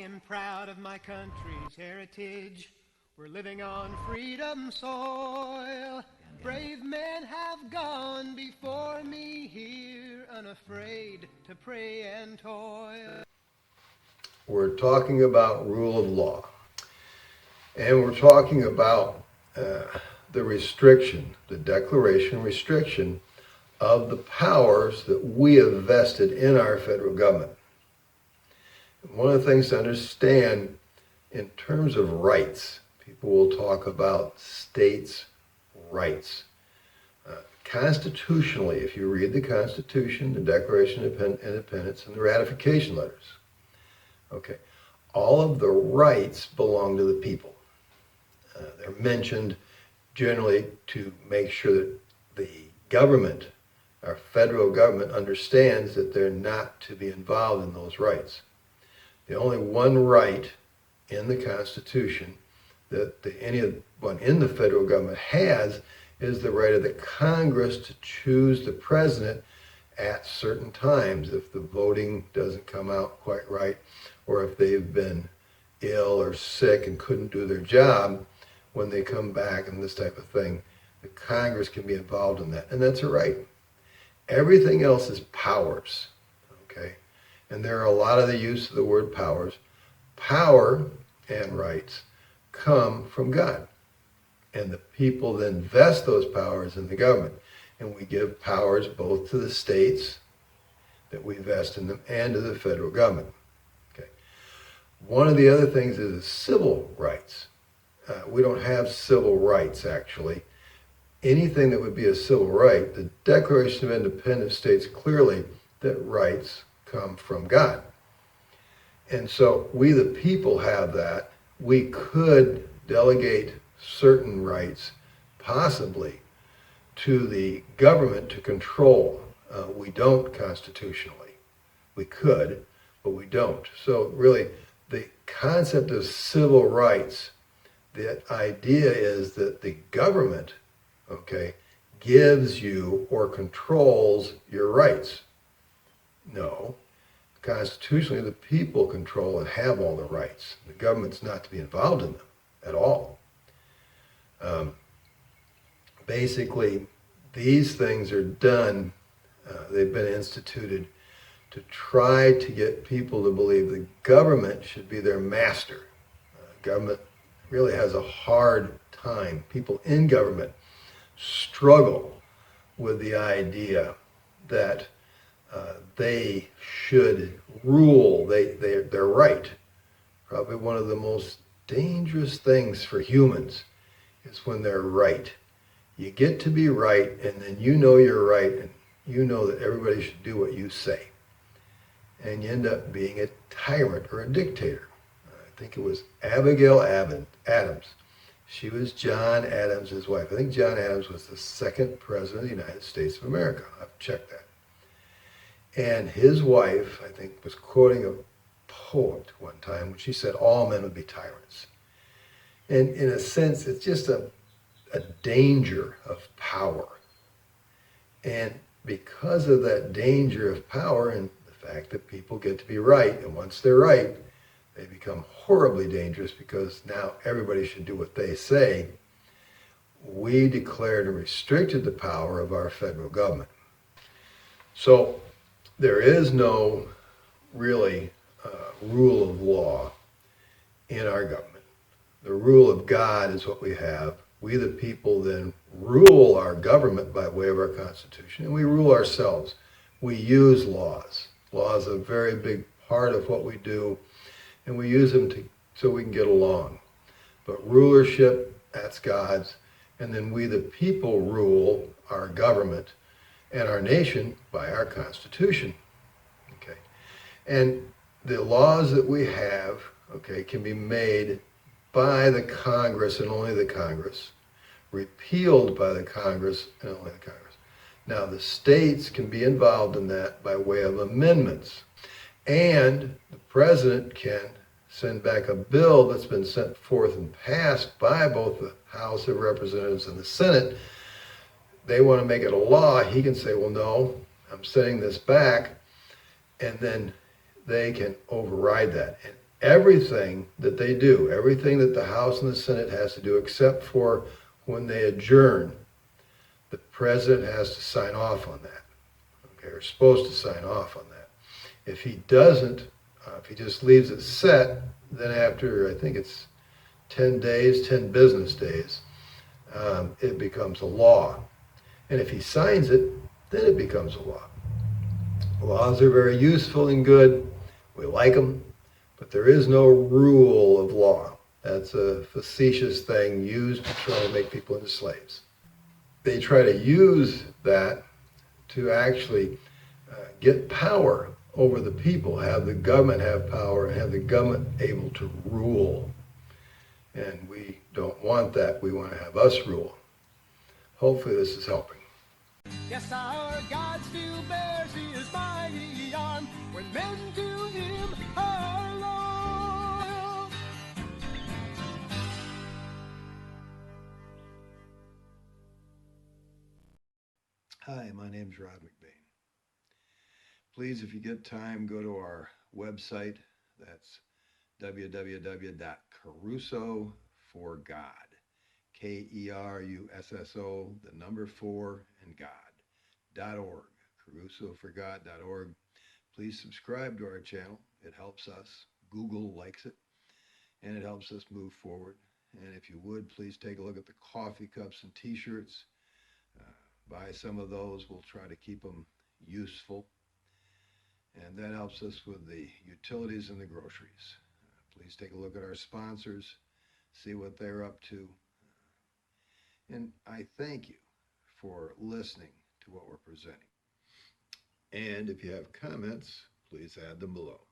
am proud of my country's heritage. We're living on freedom soil. Brave men have gone before me here, unafraid to pray and toil. We're talking about rule of law. And we're talking about the restriction, the declaration restriction of the powers that we have vested in our federal government. One of the things to understand in terms of rights, people will talk about states' rights. Constitutionally, if you read the Constitution, the Declaration of Independence, and the ratification letters, okay, all of the rights belong to the people. They're mentioned generally to make sure that the government, our federal government, understands that they're not to be involved in those rights. The only one right in the Constitution that anyone in the federal government has is the right of the Congress to choose the president at certain times if the voting doesn't come out quite right, or if they've been ill or sick and couldn't do their job when they come back and this type of thing. The Congress can be involved in that, and that's a right. Everything else is powers, okay? And there are a lot of the use of the word powers. Power and rights come from God. And the people then vest those powers in the government. And we give powers both to the states that we vest in them and to the federal government. Okay. One of the other things is civil rights. We don't have civil rights, actually. Anything that would be a civil right, the Declaration of Independence states clearly that rights come from God. And so we, the people, have that. We could delegate certain rights, possibly, to the government to control. We don't constitutionally. We could, but we don't. So really, the concept of civil rights, the idea is that the government, okay, gives you or controls your rights. No. Constitutionally, the people control and have all the rights. The government's not to be involved in them at all. Basically, these things are done, they've been instituted to try to get people to believe the government should be their master. Government really has a hard time. People in government struggle with the idea that they should rule. They're right. Probably one of the most dangerous things for humans is when they're right. You get to be right, and then you know you're right, and you know that everybody should do what you say. And you end up being a tyrant or a dictator. I think it was Abigail Adams. She was John Adams' wife. I think John Adams was the second president of the United States of America. I've checked that. And his wife, I think, was quoting a poet one time when she said all men would be tyrants. And in a sense, it's just a danger of power. And because of that danger of power and the fact that people get to be right, and once they're right, they become horribly dangerous because now everybody should do what they say, we declared and restricted the power of our federal government. So there is no really rule of law in our government. The rule of God is what we have. We, the people, then rule our government by way of our Constitution, and we rule ourselves. We use laws. Laws are a very big part of what we do, and we use them so we can get along. But rulership, that's God's, and then we, the people, rule our government and our nation by our Constitution. Okay, and the laws that we have, okay, can be made by the Congress and only the Congress, repealed by the Congress and only the Congress. Now, the states can be involved in that by way of amendments, and the president can send back a bill that's been sent forth and passed by both the House of Representatives and the Senate. They want to make it a law. He can say, well, no, I'm sending this back, and then they can override that. And everything that they do, everything that the House and the Senate has to do, except for when they adjourn, the president has to sign off on that. Okay, or supposed to sign off on that. If he doesn't, if he just leaves it set, then after, I think it's 10 days, 10 business days, it becomes a law. And if he signs it, then it becomes a law. Laws are very useful and good. We like them, but there is no rule of law. That's a facetious thing used to try to make people into slaves. They try to use that to actually get power over the people, have the government have power, and have the government able to rule. And we don't want that. We want to have us rule. Hopefully this is helping. Yes, our God still bears his mighty arm when men to him are loyal. Hi, my name's Rod McBain. Please, if you get time, go to our website. That's www.carusoforgod. Kerusso, the number 4, and God.org. Carusoforgod.org. Please subscribe to our channel. It helps us. Google likes it, and it helps us move forward. And if you would, please take a look at the coffee cups and t-shirts. Buy some of those. We'll try to keep them useful. And that helps us with the utilities and the groceries. Please take a look at our sponsors, see what they're up to. And I thank you for listening to what we're presenting. And if you have comments, please add them below.